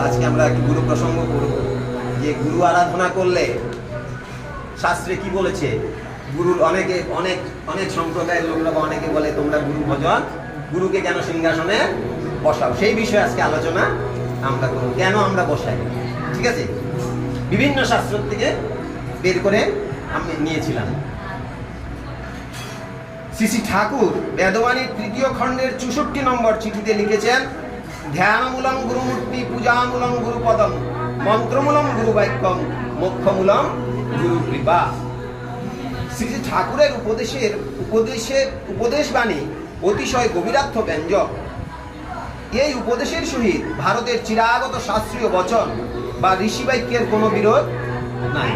আজকে আমরা একটু গুরু প্রসঙ্গ করব, যে গুরু আরাধনা করলে শাস্ত্রে কি বলেছে। গুরুর অনেকে অনেক অনেক সম্প্রদায়ের লোকরা অনেকে বলে তোমরা গুরু ভজন, গুরুকে কেন সিংহাসনে বসাও, সেই বিষয়ে আজকে আলোচনা আমরা করব, কেন আমরা বসাই। ঠিক আছে, বিভিন্ন শাস্ত্র থেকে বের করে আমি নিয়েছিলাম। শ্রী শ্রী ঠাকুর বেদবাণীর ৩য় খণ্ডের ৬৪ নম্বর চিঠিতে লিখেছেন, ধ্যানমূলং গুরুমূর্তি পূজামূলং গুরুপদম মন্ত্রমূলং গুরুবাক্যম মোক্ষমূলং গুরু কৃপা। শ্রী শ্রী ঠাকুরের উপদেশবাণী অতিশয় গভীরার্থ ব্যঞ্জক। এই উপদেশের সহিত ভারতের চিরাগত শাস্ত্রীয় বচন বা ঋষিবাক্যের কোনো বিরোধ নাই।